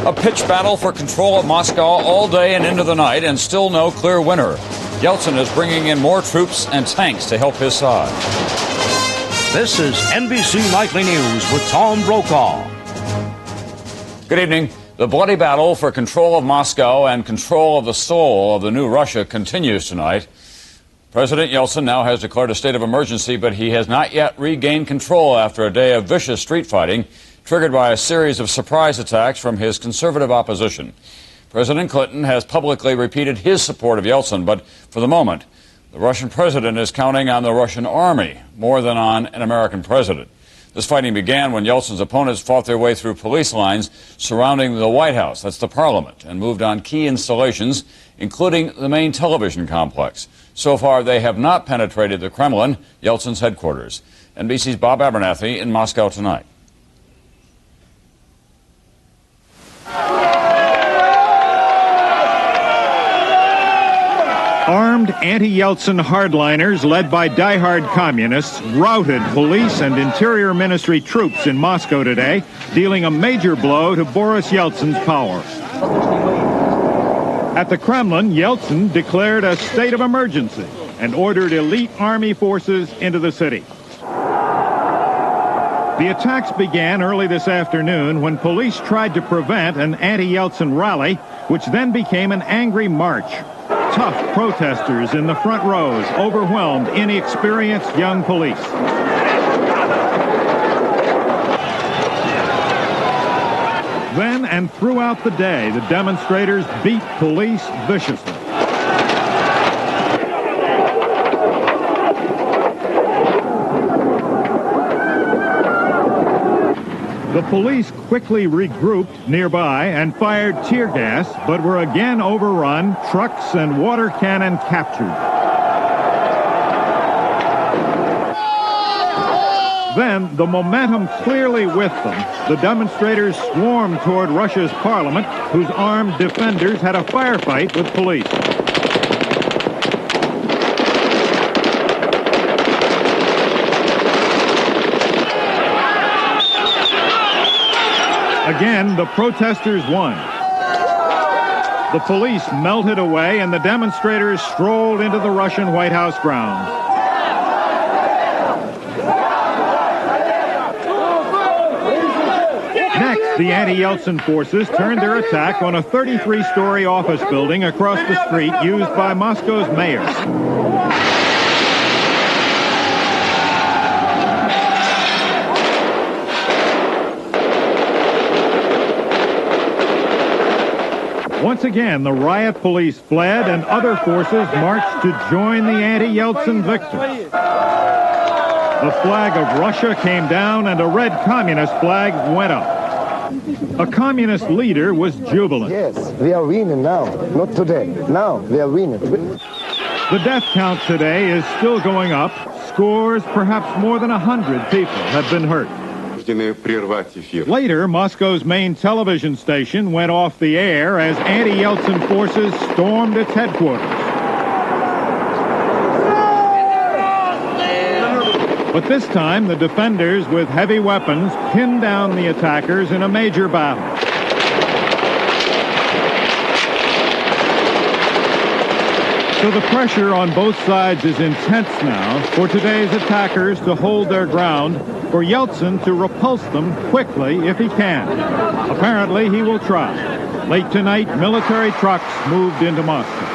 A pitched battle for control of Moscow all day and into the night, and still no clear winner. Yeltsin is bringing in more troops and tanks to help his side. This is NBC Nightly News with Tom Brokaw. Good evening. The bloody battle for control of Moscow and control of the soul of the new Russia continues tonight. President Yeltsin now has declared a state of emergency, but he has not yet regained control after a day of vicious street fighting, triggered by a series of surprise attacks from his conservative opposition. President Clinton has publicly repeated his support of Yeltsin, but for the moment, the Russian president is counting on the Russian army more than on an American president. This fighting began when Yeltsin's opponents fought their way through police lines surrounding the White House, that's the parliament, and moved on key installations, including the main television complex. So far, they have not penetrated the Kremlin, Yeltsin's headquarters. NBC's Bob Abernathy in Moscow tonight. Armed anti-Yeltsin hardliners led by diehard communists routed police and Interior Ministry troops in Moscow today, dealing a major blow to Boris Yeltsin's power. At the Kremlin, Yeltsin declared a state of emergency and ordered elite army forces into the city. The attacks began early this afternoon when police tried to prevent an anti-Yeltsin rally, which then became an angry march. Tough protesters in the front rows overwhelmed inexperienced young police. Then and throughout the day, the demonstrators beat police viciously. The police quickly regrouped nearby and fired tear gas, but were again overrun, trucks and water cannon captured. Then, the momentum clearly with them, the demonstrators swarmed toward Russia's parliament, whose armed defenders had a firefight with police. Again, the protesters won. The police melted away and the demonstrators strolled into the Russian White House grounds. Next, the anti-Yeltsin forces turned their attack on a 33-story office building across the street used by Moscow's mayor. Once again, the riot police fled and other forces marched to join the anti-Yeltsin victors. The flag of Russia came down and a red communist flag went up. A communist leader was jubilant. Yes, we are winning now, not today. Now we are winning. The death count today is still going up. Scores, perhaps more than 100 people have been hurt. Later, Moscow's main television station went off the air as anti-Yeltsin forces stormed its headquarters. But this time, the defenders with heavy weapons pinned down the attackers in a major battle. So the pressure on both sides is intense now for today's attackers to hold their ground, for Yeltsin to repulse them quickly if he can. Apparently, he will try. Late tonight, military trucks moved into Moscow.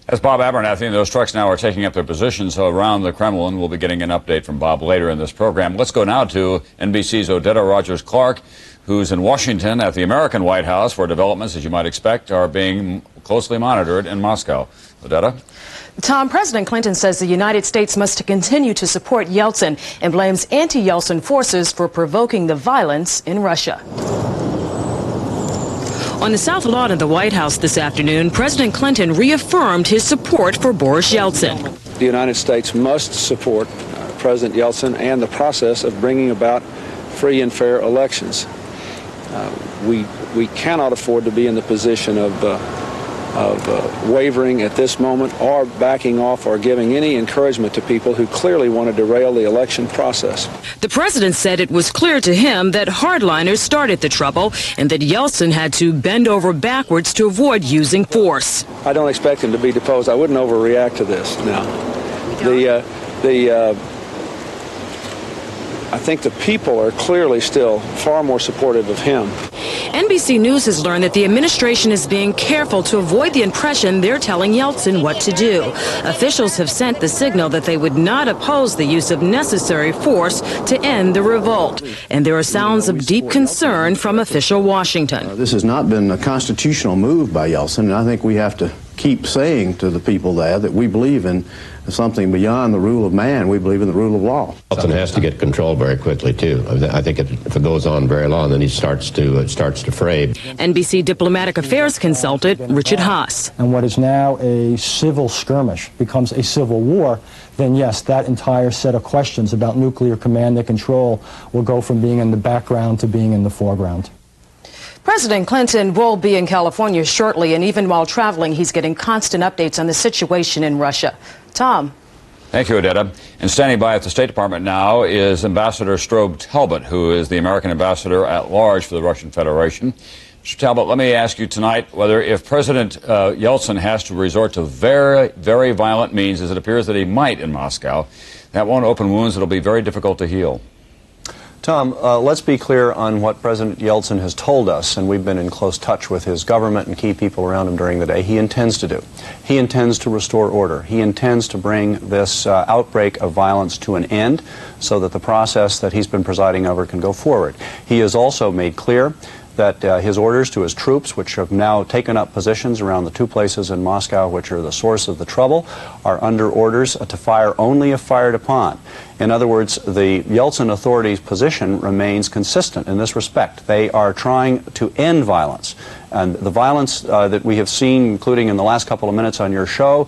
As Bob Abernathy, and those trucks now are taking up their positions around the Kremlin. We'll be getting an update from Bob later in this program. Let's go now to NBC's Odetta Rogers-Clark, who's in Washington at the American White House, where developments, as you might expect, are being closely monitored in Moscow. Odetta? Tom, President Clinton says the United States must continue to support Yeltsin and blames anti-Yeltsin forces for provoking the violence in Russia. On the South Lawn of the White House this afternoon, President Clinton reaffirmed his support for Boris Yeltsin. The United States must support President Yeltsin and the process of bringing about free and fair elections. We cannot afford to be in the position of wavering at this moment or backing off or giving any encouragement to people who clearly want to derail the election process. The president said it was clear to him that hardliners started the trouble and that Yeltsin had to bend over backwards to avoid using force. I don't expect him to be deposed. I wouldn't overreact to this now. I think the people are clearly still far more supportive of him. NBC News has learned that the administration is being careful to avoid the impression they're telling Yeltsin what to do. Officials have sent the signal that they would not oppose the use of necessary force to end the revolt. And there are sounds of deep concern from official Washington. This has not been a constitutional move by Yeltsin, and I think we have to keep saying to the people there that we believe in something beyond the rule of man. We believe in the rule of law. Yeltsin has to get control very quickly, too. I think if it goes on very long, then he starts to fray. NBC diplomatic affairs consultant Richard Haas. And what is now a civil skirmish becomes a civil war, then yes, that entire set of questions about nuclear command and control will go from being in the background to being in the foreground. President Clinton will be in California shortly, and even while traveling, he's getting constant updates on the situation in Russia. Tom. Thank you, Odetta. And standing by at the State Department now is Ambassador Strobe Talbot, who is the American ambassador at large for the Russian Federation. Mr. Talbot, let me ask you tonight whether if President Yeltsin has to resort to very, very violent means, as it appears that he might in Moscow, that won't open wounds that will be very difficult to heal. Tom, let's be clear on what President Yeltsin has told us, and we've been in close touch with his government and key people around him during the day. He intends to do. He intends to restore order. He intends to bring this outbreak of violence to an end so that the process that he's been presiding over can go forward. He has also made clear that his orders to his troops, which have now taken up positions around the two places in Moscow which are the source of the trouble, are under orders to fire only if fired upon. In other words, the Yeltsin authorities' position remains consistent in this respect. They are trying to end violence. And the violence that we have seen, including in the last couple of minutes on your show,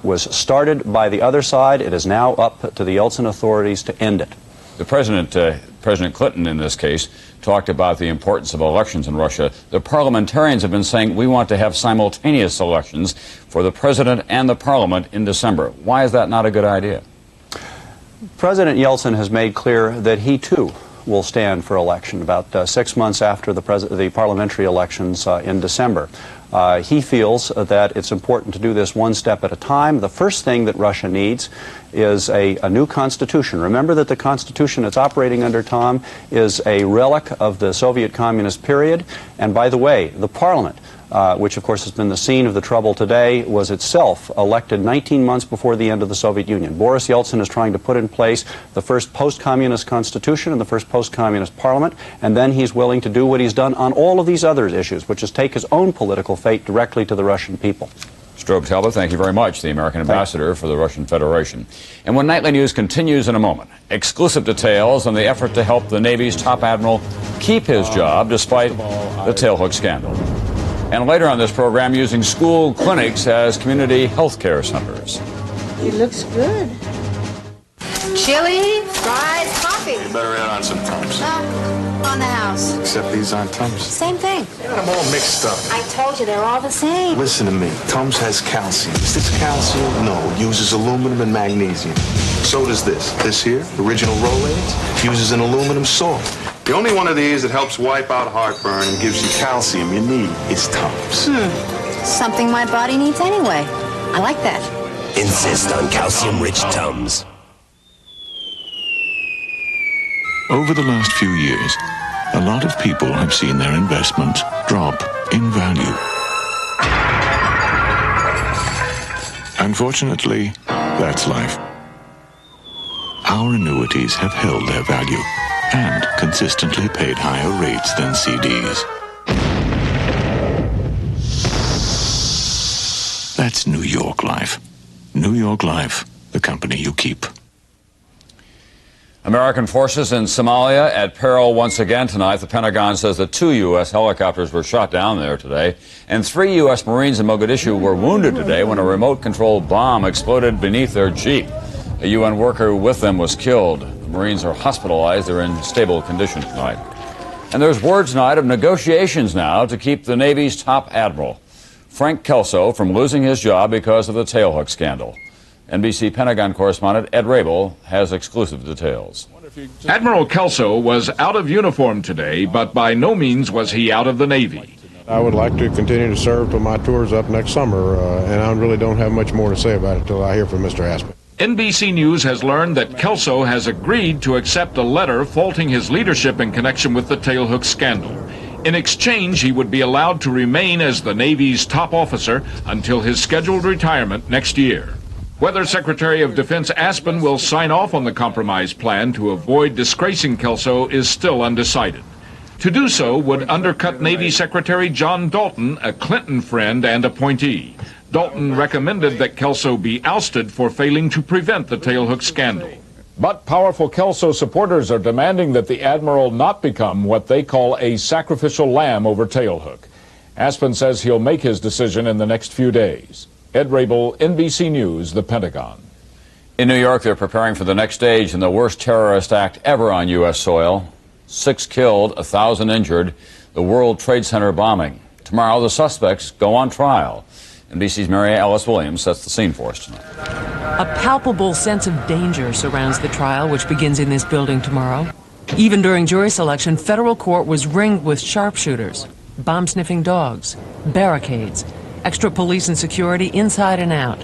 was started by the other side. It is now up to the Yeltsin authorities to end it. The President Clinton, in this case, talked about the importance of elections in Russia. The parliamentarians have been saying we want to have simultaneous elections for the president and the parliament in December. Why is that not a good idea? President Yeltsin has made clear that he, too, will stand for election about 6 months after the parliamentary elections in December. He feels that it's important to do this one step at a time. The first thing that Russia needs is a new constitution. Remember that the constitution it's operating under, Tom, is a relic of the Soviet communist period. And by the way, the parliament, which of course has been the scene of the trouble today, was itself elected 19 months before the end of the Soviet Union. Boris Yeltsin is trying to put in place the first post-communist constitution and the first post-communist parliament, and then he's willing to do what he's done on all of these other issues, which is take his own political fate directly to the Russian people. Strobe Talbot, thank you very much, the American ambassador for the Russian Federation. And when Nightly News continues in a moment, exclusive details on the effort to help the Navy's top admiral keep his job despite the tailhook scandal. And later on this program, using school clinics as community health care centers. It looks good. Chili, fries, coffee. You better add on some Tums. On the house. Except these aren't Tums. Same thing. You got them all mixed up. I told you they're all the same. Listen to me. Tums has calcium. Is this calcium? No. It uses aluminum and magnesium. So does this. This here, original Rolaids, uses an aluminum salt. The only one of these that helps wipe out heartburn and gives you calcium you need is Tums. Something my body needs anyway. I like that. Insist on calcium-rich Tums. Over the last few years, a lot of people have seen their investments drop in value. Unfortunately, that's life. Our annuities have held their value and consistently paid higher rates than CDs. That's New York Life. New York Life, the company you keep. American forces in Somalia at peril once again tonight. The Pentagon says that 2 U.S. helicopters were shot down there today, and 3 U.S. Marines in Mogadishu were wounded today when a remote-controlled bomb exploded beneath their jeep. A UN worker with them was killed. The Marines are hospitalized. They're in stable condition tonight. And there's word tonight of negotiations now to keep the Navy's top admiral. Frank Kelso from losing his job because of the tailhook scandal. NBC Pentagon correspondent Ed Rabel has exclusive details. Admiral Kelso was out of uniform today, but by no means was he out of the Navy. I would like to continue to serve till my tour's up next summer, and I really don't have much more to say about it until I hear from Mr. Aspen. NBC News has learned that Kelso has agreed to accept a letter faulting his leadership in connection with the tailhook scandal. In exchange, he would be allowed to remain as the Navy's top officer until his scheduled retirement next year. Whether Secretary of Defense Aspen will sign off on the compromise plan to avoid disgracing Kelso is still undecided. To do so would undercut Navy Secretary John Dalton, a Clinton friend and appointee. Dalton recommended that Kelso be ousted for failing to prevent the tailhook scandal. But powerful Kelso supporters are demanding that the admiral not become what they call a sacrificial lamb over tailhook. Aspen says he'll make his decision in the next few days. Ed Rabel, NBC News, the Pentagon. In New York, they're preparing for the next stage in the worst terrorist act ever on U.S. soil. 6 killed, 1,000 injured, the World Trade Center bombing. Tomorrow, the suspects go on trial. NBC's Mary Alice Williams sets the scene for us tonight. A palpable sense of danger surrounds the trial, which begins in this building tomorrow. Even during jury selection, federal court was ringed with sharpshooters, bomb-sniffing dogs, barricades, extra police and security inside and out.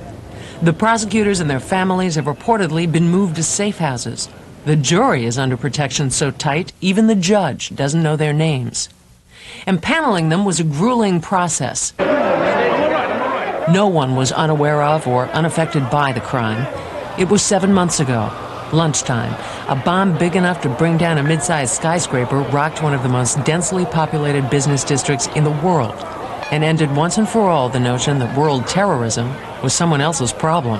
The prosecutors and their families have reportedly been moved to safe houses. The jury is under protection so tight, even the judge doesn't know their names. And paneling them was a grueling process. No one was unaware of or unaffected by the crime. It was 7 months ago, lunchtime. A bomb big enough to bring down a mid-sized skyscraper rocked one of the most densely populated business districts in the world and ended once and for all the notion that world terrorism was someone else's problem.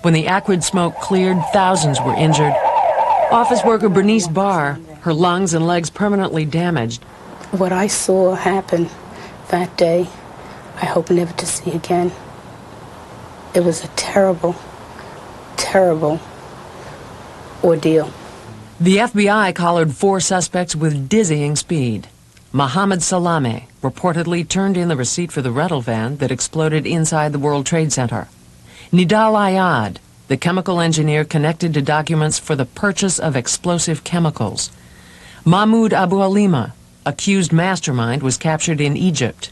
When the acrid smoke cleared, thousands were injured. Office worker Bernice Barr, her lungs and legs permanently damaged. What I saw happen that day, I hope never to see again. It was a terrible, terrible ordeal. The FBI collared 4 suspects with dizzying speed. Mohammed Salameh reportedly turned in the receipt for the rental van that exploded inside the World Trade Center. Nidal Ayad, the chemical engineer connected to documents for the purchase of explosive chemicals. Mahmoud Abu Alima, accused mastermind, was captured in Egypt.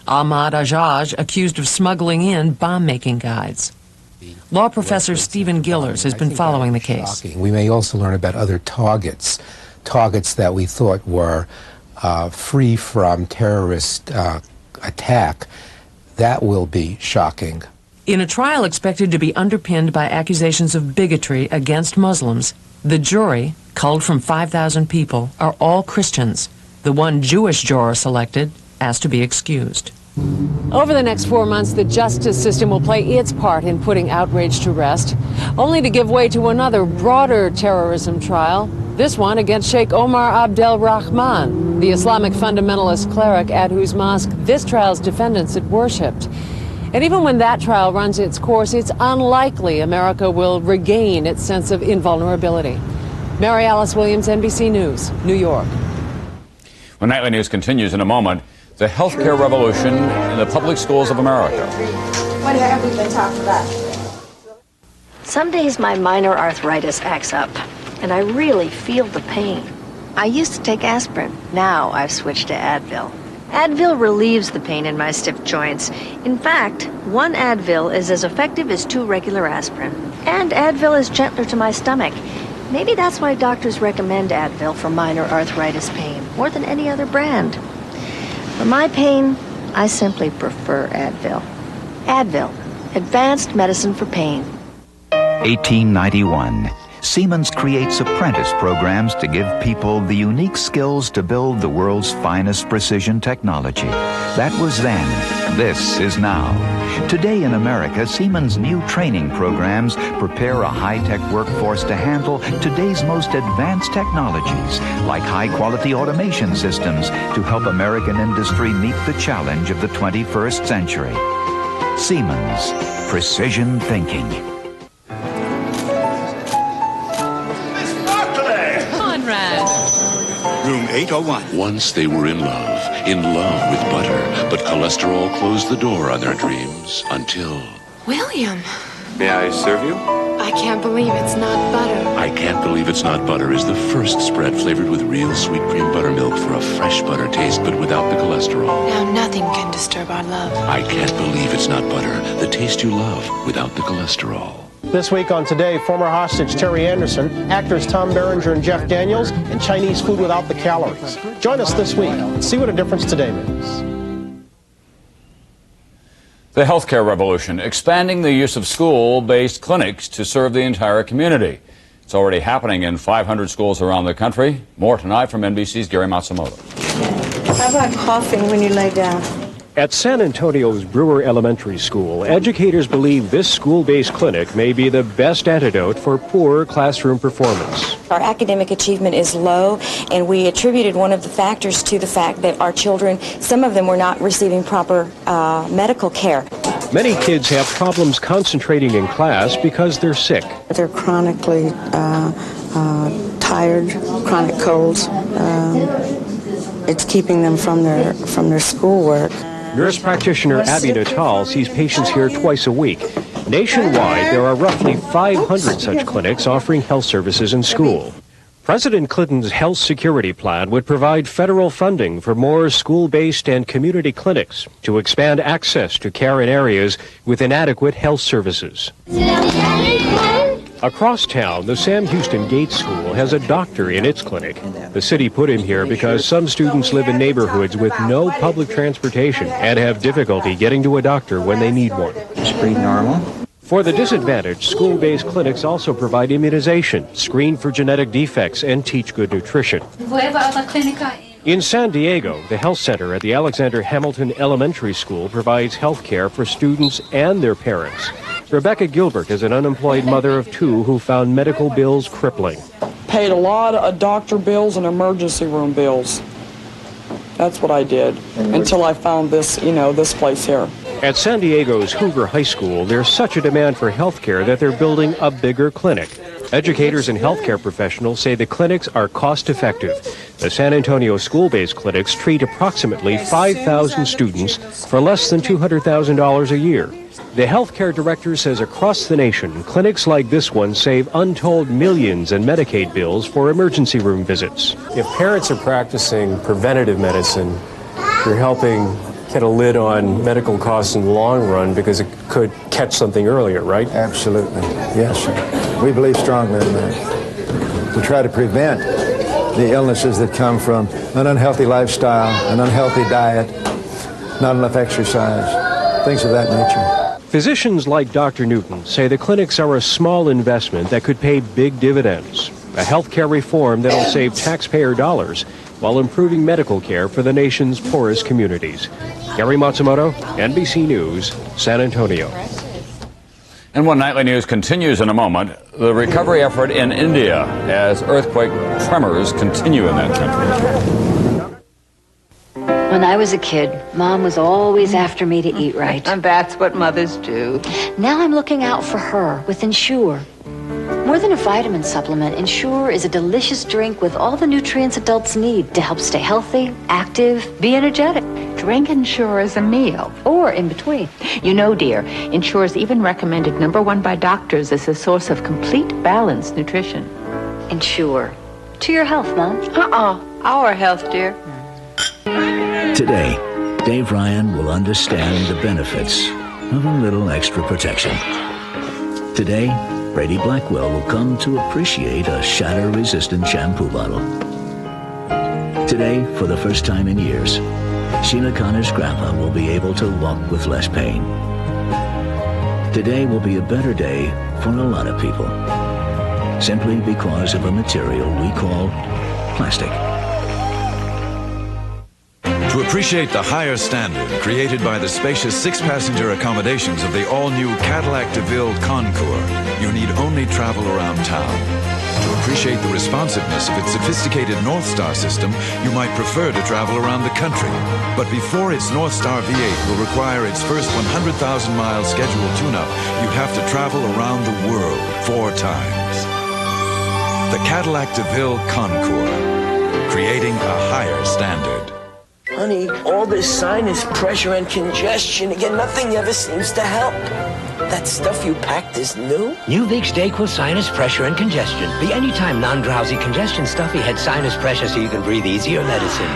Ahmad Ajaj, accused of smuggling in bomb-making guides. Law professor Stephen Gillers has been following the case. We may also learn about other targets that we thought were free from terrorist attack. That will be shocking. In a trial expected to be underpinned by accusations of bigotry against Muslims, the jury, culled from 5,000 people, are all Christians. The one Jewish juror selected asked to be excused. Over the next 4 months, the justice system will play its part in putting outrage to rest, only to give way to another broader terrorism trial, this one against Sheikh Omar Abdel Rahman, the Islamic fundamentalist cleric at whose mosque this trial's defendants had worshipped. And even when that trial runs its course, it's unlikely America will regain its sense of invulnerability. Mary Alice Williams, NBC News, New York. When Nightly News continues in a moment, the healthcare revolution in the public schools of America. What have we been talking about? Some days my minor arthritis acts up, and I really feel the pain. I used to take aspirin. Now I've switched to Advil. Advil relieves the pain in my stiff joints. In fact, 1 Advil is as effective as 2 regular aspirin. And Advil is gentler to my stomach. Maybe that's why doctors recommend Advil for minor arthritis pain more than any other brand. For my pain, I simply prefer Advil. Advil, advanced medicine for pain. 1891. Siemens creates apprentice programs to give people the unique skills to build the world's finest precision technology. That was then. This is now. Today in America, Siemens' new training programs prepare a high-tech workforce to handle today's most advanced technologies, like high-quality automation systems to help American industry meet the challenge of the 21st century. Siemens. Precision thinking. Room 801. Once they were in love, in love with butter, but cholesterol closed the door on their dreams until... William, May I serve you? I can't believe it's not butter. I Can't Believe It's Not Butter is the first spread flavored with real sweet cream buttermilk for a fresh butter taste, but without the cholesterol. Now nothing can disturb our love. I Can't Believe It's Not Butter, the taste you love without the cholesterol. This week on Today, former hostage Terry Anderson, actors Tom Berenger and Jeff Daniels, and Chinese food without the calories. Join us this week and see what a difference today makes. The healthcare revolution, expanding the use of school-based clinics to serve the entire community. It's already happening in 500 schools around the country. More tonight from NBC's Gary Matsumoto. How about coughing when you lay down? At San Antonio's Brewer Elementary School, educators believe this school-based clinic may be the best antidote for poor classroom performance. Our academic achievement is low, and we attributed one of the factors to the fact that our children, some of them were not receiving proper medical care. Many kids have problems concentrating in class because they're sick. They're chronically tired, chronic colds. It's keeping them from their schoolwork. Nurse practitioner Abby Natal sees patients here twice a week. Nationwide, there are roughly 500 such clinics offering health services in school. President Clinton's health security plan would provide federal funding for more school-based and community clinics to expand access to care in areas with inadequate health services. Across town, the Sam Houston Gates School has a doctor in its clinic. The city put him here because some students live in neighborhoods with no public transportation and have difficulty getting to a doctor when they need one. Just breathe normal. For the disadvantaged, school-based clinics also provide immunization, screen for genetic defects, and teach good nutrition. In San Diego, the health center at the Alexander Hamilton Elementary School provides health care for students and their parents. Rebecca Gilbert is an unemployed mother of two who found medical bills crippling. Paid a lot of doctor bills and emergency room bills. That's what I did until I found this, this place here. At San Diego's Hoover High School, there's such a demand for health care that they're building a bigger clinic. Educators and healthcare professionals say the clinics are cost-effective. The San Antonio school-based clinics treat approximately 5,000 students for less than $200,000 a year. The healthcare director says across the nation, clinics like this one save untold millions in Medicaid bills for emergency room visits. If parents are practicing preventative medicine, you're helping get a lid on medical costs in the long run because it could catch something earlier, right? Absolutely. Yes, sir. We believe strongly in that. We try to prevent the illnesses that come from an unhealthy lifestyle, an unhealthy diet, not enough exercise, things of that nature. Physicians like Dr. Newton say the clinics are a small investment that could pay big dividends. A healthcare reform that'll save taxpayer dollars while improving medical care for the nation's poorest communities. Gary Matsumoto, NBC News, San Antonio. And One Nightly News continues in a moment. The recovery effort in India as earthquake tremors continue in that country. When I was a kid, Mom was always after me to eat right. And that's what mothers do. Now I'm looking out for her with Ensure. More than a vitamin supplement, Ensure is a delicious drink with all the nutrients adults need to help stay healthy, active, be energetic. Drink Ensure as a meal. Or in between. You know, dear, Ensure is even recommended #1 by doctors as a source of complete, balanced nutrition. Ensure. To your health, Mom. Our health, dear. Today, Dave Ryan will understand the benefits of a little extra protection. Today, Brady Blackwell will come to appreciate a shatter-resistant shampoo bottle. Today, for the first time in years, Sheila Connor's grandpa will be able to walk with less pain. Today will be a better day for a lot of people, simply because of a material we call plastic. To appreciate the higher standard created by the spacious six-passenger accommodations of the all-new Cadillac DeVille Concours, you need only travel around town. To appreciate the responsiveness of its sophisticated North Star system, you might prefer to travel around the country. But before its North Star V8 will require its first 100,000-mile scheduled tune-up, you have to travel around the world 4 times. The Cadillac DeVille Concours, creating a higher standard. Honey, all this sinus pressure and congestion, again, nothing ever seems to help. That stuff you packed is new? New Vicks Dayquil Sinus Pressure and Congestion. The anytime non-drowsy congestion stuffy head sinus pressure so you can breathe easier medicine.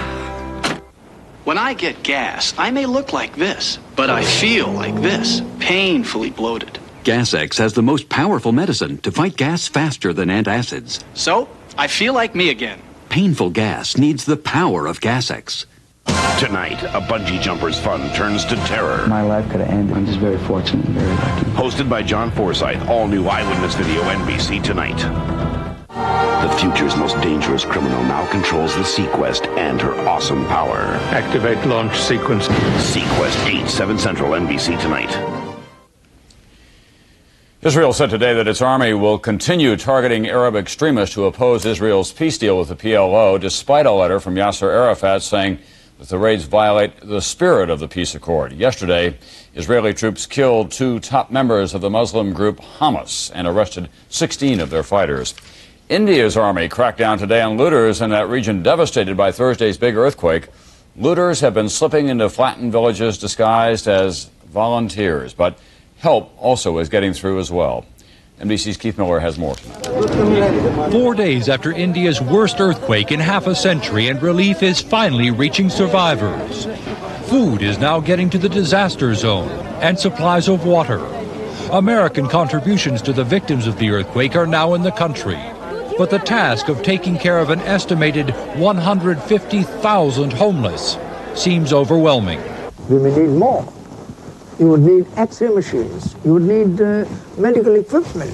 When I get gas, I may look like this, but I feel like this, painfully bloated. Gas-X has the most powerful medicine to fight gas faster than antacids. So, I feel like me again. Painful gas needs the power of Gas-X. Tonight, a bungee jumper's fun turns to terror. My life could have ended. I'm just very fortunate and very lucky. Hosted by John Forsythe, all new Eyewitness Video, NBC Tonight. The future's most dangerous criminal now controls the Sequest and her awesome power. Activate launch sequence. Sequest 8, 7 Central, NBC Tonight. Israel said today that its army will continue targeting Arab extremists who oppose Israel's peace deal with the PLO, despite a letter from Yasser Arafat saying that the raids violate the spirit of the peace accord. Yesterday, Israeli troops killed 2 top members of the Muslim group Hamas and arrested 16 of their fighters. India's army cracked down today on looters in that region devastated by Thursday's big earthquake. Looters have been slipping into flattened villages disguised as volunteers, but help also is getting through as well. NBC's Keith Miller has more tonight. 4 days after India's worst earthquake in half a century, and relief is finally reaching survivors. Food is now getting to the disaster zone, and supplies of water. American contributions to the victims of the earthquake are now in the country. But the task of taking care of an estimated 150,000 homeless seems overwhelming. We may need more. You would need X-ray machines. You would need medical equipment.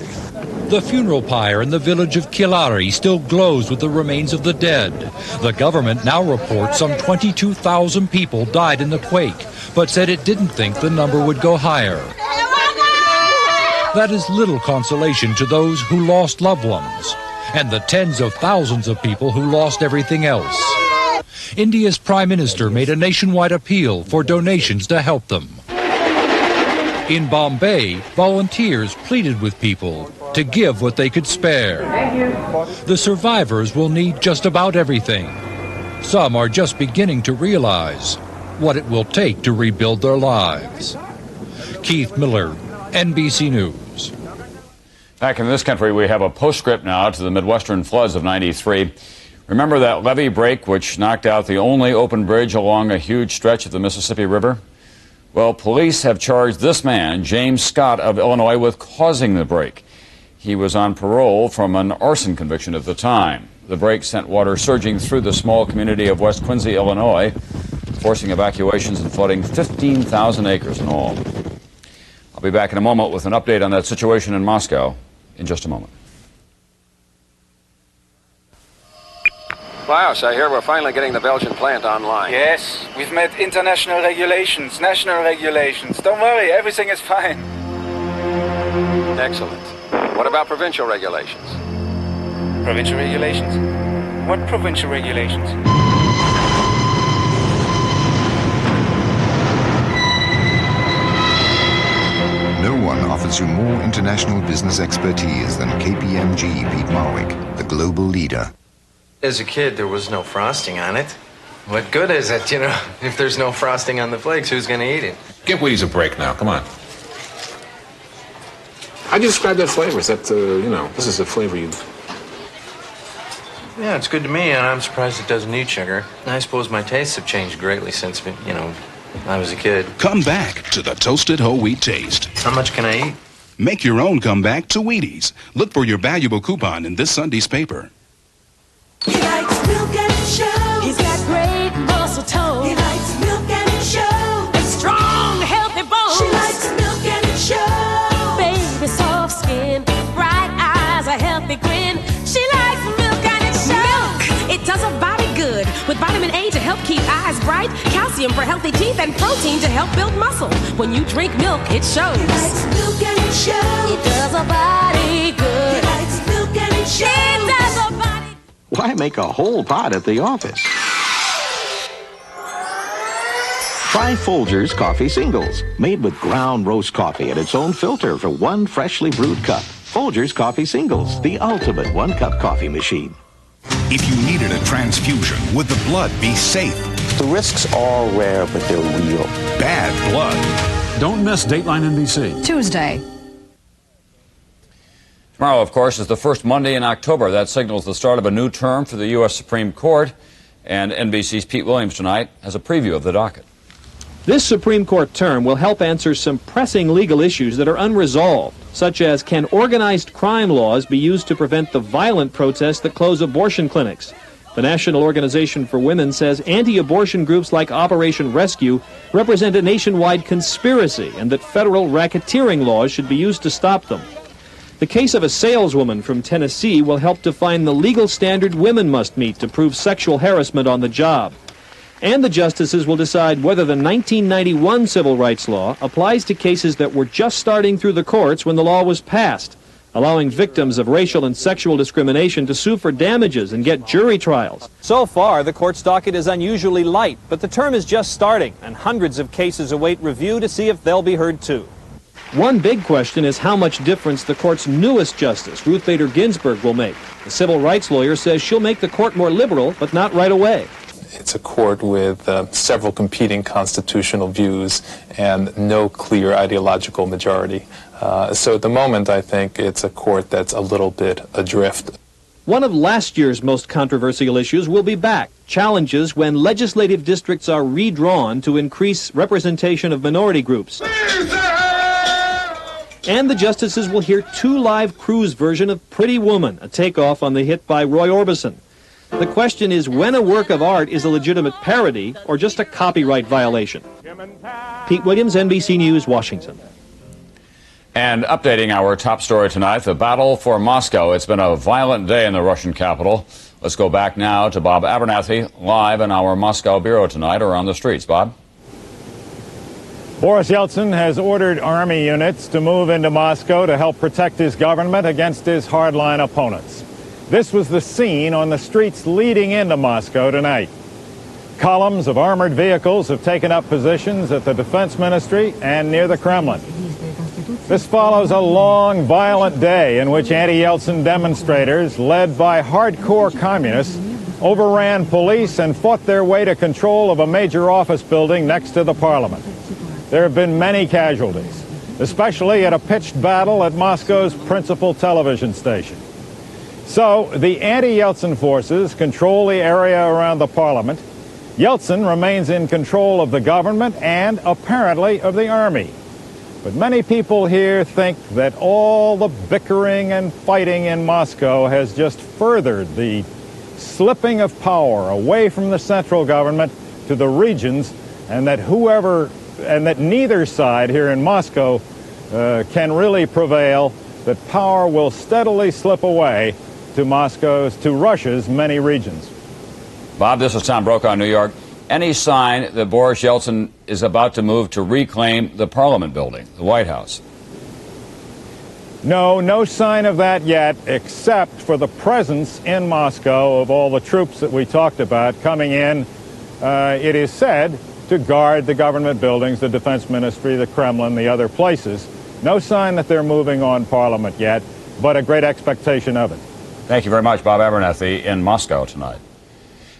The funeral pyre in the village of Kilari still glows with the remains of the dead. The government now reports some 22,000 people died in the quake, but said it didn't think the number would go higher. That is little consolation to those who lost loved ones, and the tens of thousands of people who lost everything else. India's Prime Minister made a nationwide appeal for donations to help them. In Bombay, volunteers pleaded with people to give what they could spare. The survivors will need just about everything. Some are just beginning to realize what it will take to rebuild their lives. Keith Miller, NBC News. Back in this country, we have a postscript now to the Midwestern floods of '93. Remember that levee break which knocked out the only open bridge along a huge stretch of the Mississippi River? Well, police have charged this man, James Scott of Illinois, with causing the break. He was on parole from an arson conviction at the time. The break sent water surging through the small community of West Quincy, Illinois, forcing evacuations and flooding 15,000 acres in all. I'll be back in a moment with an update on that situation in Moscow in just a moment. Klaus, I hear we're finally getting the Belgian plant online. Yes, we've met international regulations, national regulations. Don't worry, everything is fine. Excellent. What about provincial regulations? Provincial regulations? What provincial regulations? No one offers you more international business expertise than KPMG Pete Marwick, the global leader. As a kid, there was no frosting on it. What good is it, if there's no frosting on the flakes, who's going to eat it? Give Wheaties a break now, come on. How'd you describe that flavor? Is that, this is the flavor you... Yeah, it's good to me, and I'm surprised it doesn't need sugar. I suppose my tastes have changed greatly since, I was a kid. Come back to the toasted whole wheat taste. How much can I eat? Make your own comeback to Wheaties. Look for your valuable coupon in this Sunday's paper. He likes milk and show. He's got great muscle tone. He likes milk and show. And strong, healthy bones. She likes milk and show. Baby, soft skin, bright eyes, a healthy grin. She likes milk and show. Milk, it does her body good. With vitamin A to help keep eyes bright, calcium for healthy teeth, and protein to help build muscle. When you drink milk, it shows. He likes milk and show. It does her body good. He likes milk and show. It does her body. Why make a whole pot at the office? Try Folgers Coffee Singles, made with ground roast coffee and its own filter for one freshly brewed cup. Folgers Coffee Singles, the ultimate one-cup coffee machine. If you needed a transfusion, would the blood be safe? The risks are rare, but they're real. Bad blood. Don't miss Dateline NBC. Tuesday. Tomorrow, of course, is the first Monday in October. That signals the start of a new term for the U.S. Supreme Court. And NBC's Pete Williams tonight has a preview of the docket. This Supreme Court term will help answer some pressing legal issues that are unresolved, such as can organized crime laws be used to prevent the violent protests that close abortion clinics? The National Organization for Women says anti-abortion groups like Operation Rescue represent a nationwide conspiracy and that federal racketeering laws should be used to stop them. The case of a saleswoman from Tennessee will help define the legal standard women must meet to prove sexual harassment on the job. And the justices will decide whether the 1991 civil rights law applies to cases that were just starting through the courts when the law was passed, allowing victims of racial and sexual discrimination to sue for damages and get jury trials. So far, the court's docket is unusually light, but the term is just starting, and hundreds of cases await review to see if they'll be heard too. One big question is how much difference the court's newest justice, Ruth Bader Ginsburg, will make. The civil rights lawyer says she'll make the court more liberal, but not right away. It's a court with several competing constitutional views and no clear ideological majority. So at the moment, I think it's a court that's a little bit adrift. One of last year's most controversial issues will be back. Challenges when legislative districts are redrawn to increase representation of minority groups. And the justices will hear two live cruise version of Pretty Woman, a takeoff on the hit by Roy Orbison. The question is when a work of art is a legitimate parody or just a copyright violation. Pete Williams, NBC News, Washington. And updating our top story tonight, the battle for Moscow. It's been a violent day in the Russian capital. Let's go back now to Bob Abernathy, live in our Moscow bureau tonight, or on the streets. Bob? Boris Yeltsin has ordered army units to move into Moscow to help protect his government against his hardline opponents. This was the scene on the streets leading into Moscow tonight. Columns of armored vehicles have taken up positions at the Defense Ministry and near the Kremlin. This follows a long, violent day in which anti-Yeltsin demonstrators, led by hardcore communists, overran police and fought their way to control of a major office building next to the parliament. There have been many casualties, especially at a pitched battle at Moscow's principal television station. So the anti-Yeltsin forces control the area around the parliament. Yeltsin remains in control of the government and apparently of the army. But many people here think that all the bickering and fighting in Moscow has just furthered the slipping of power away from the central government to the regions, and that neither side here in Moscow can really prevail, that power will steadily slip away to Russia's many regions. Bob, this is Tom Brokaw in New York. Any sign that Boris Yeltsin is about to move to reclaim the Parliament building, the White House? No sign of that yet, except for the presence in Moscow of all the troops that we talked about coming in, it is said, to guard the government buildings, the Defense Ministry, the Kremlin, the other places. No sign that they're moving on Parliament yet, but a great expectation of it. Thank you very much, Bob Abernathy, in Moscow tonight.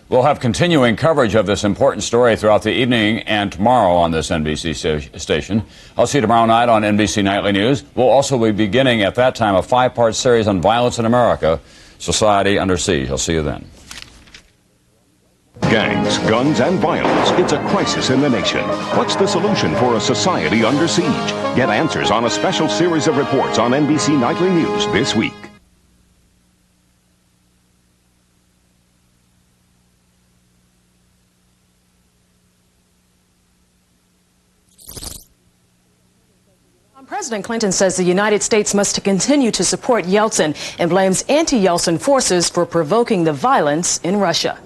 We'll have continuing coverage of this important story throughout the evening and tomorrow on this NBC station. I'll see you tomorrow night on NBC Nightly News. We'll also be beginning at that time a 5-part series on violence in America, Society Under Siege. I'll see you then. Gangs, guns, and violence. It's a crisis in the nation. What's the solution for a society under siege? Get answers on a special series of reports on NBC Nightly News this week. President Clinton says the United States must continue to support Yeltsin and blames anti-Yeltsin forces for provoking the violence in Russia.